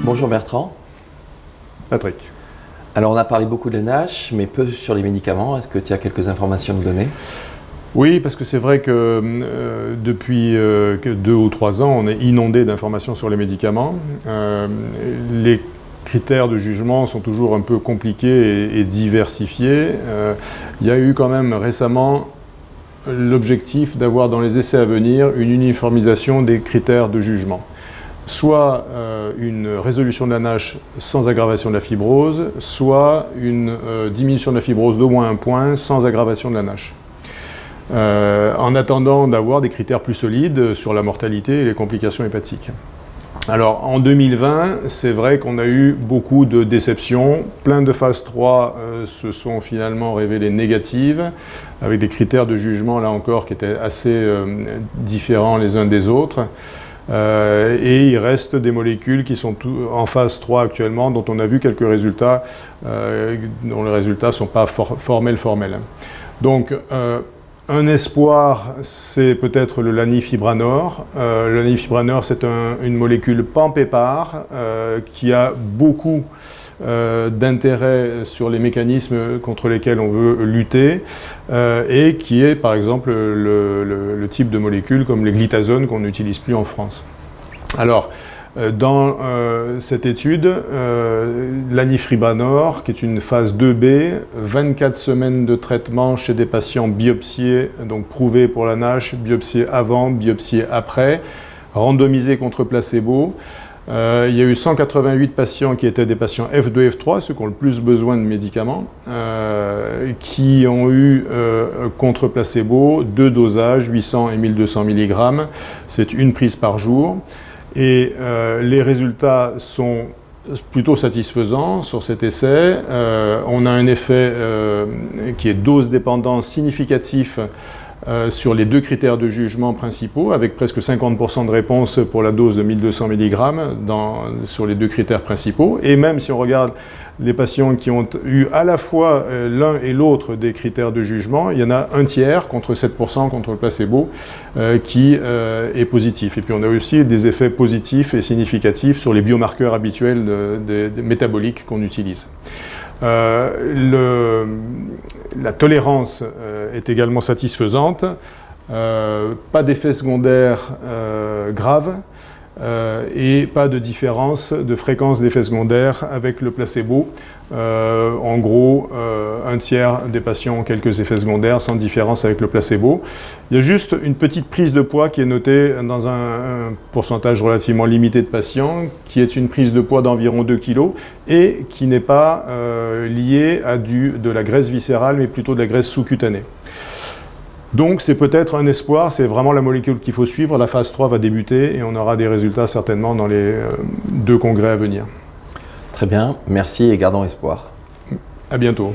Bonjour Bertrand. Patrick. Alors on a parlé beaucoup de la NASH, mais peu sur les médicaments. Est-ce que tu as quelques informations à nous donner? Oui, parce que c'est vrai que depuis 2 ou 3 ans, on est inondé d'informations sur les médicaments. Les critères de jugement sont toujours un peu compliqués et diversifiés. Il y a eu quand même récemment l'objectif d'avoir dans les essais à venir une uniformisation des critères de jugement. Soit une résolution de la NASH sans aggravation de la fibrose, soit une diminution de la fibrose d'au moins 1 point sans aggravation de la NASH. En attendant d'avoir des critères plus solides sur la mortalité et les complications hépatiques. Alors en 2020, c'est vrai qu'on a eu beaucoup de déceptions. Plein de phases 3 se sont finalement révélées négatives, avec des critères de jugement là encore qui étaient assez différents les uns des autres. Et il reste des molécules qui sont en phase 3 actuellement, dont on a vu quelques résultats, dont les résultats ne sont pas formels. Donc, un espoir, c'est peut-être le lanifibranor. Le lanifibranor, c'est une molécule pan-PPAR qui a beaucoup d'intérêt sur les mécanismes contre lesquels on veut lutter et qui est par exemple le type de molécule comme les glitazones qu'on n'utilise plus en France. Alors, dans cette étude, lanifibranor, qui est une phase 2B, 24 semaines de traitement chez des patients biopsiés, donc prouvés pour la NASH, biopsiés avant, biopsiés après, randomisés contre placebo. Il y a eu 188 patients qui étaient des patients F2, F3, ceux qui ont le plus besoin de médicaments, qui ont eu contre placebo 2 dosages, 800 et 1200 mg. C'est une prise par jour. Et les résultats sont plutôt satisfaisants sur cet essai. On a un effet qui est dose dépendant significatif sur les 2 critères de jugement principaux, avec presque 50% de réponse pour la dose de 1200 mg sur les 2 critères principaux. Et même si on regarde les patients qui ont eu à la fois l'un et l'autre des critères de jugement, il y en a un tiers, contre 7% contre le placebo, qui est positif. Et puis on a aussi des effets positifs et significatifs sur les biomarqueurs habituels métaboliques qu'on utilise. La tolérance est également satisfaisante, pas d'effets secondaires graves et pas de différence de fréquence d'effets secondaires avec le placebo. En gros, un tiers des patients ont quelques effets secondaires sans différence avec le placebo. Il y a juste une petite prise de poids qui est notée dans un pourcentage relativement limité de patients, qui est une prise de poids d'environ 2 kg et qui n'est pas liée à de la graisse viscérale, mais plutôt de la graisse sous-cutanée. Donc c'est peut-être un espoir, c'est vraiment la molécule qu'il faut suivre. La phase 3 va débuter et on aura des résultats certainement dans les 2 congrès à venir. Très bien, merci et gardons espoir. À bientôt.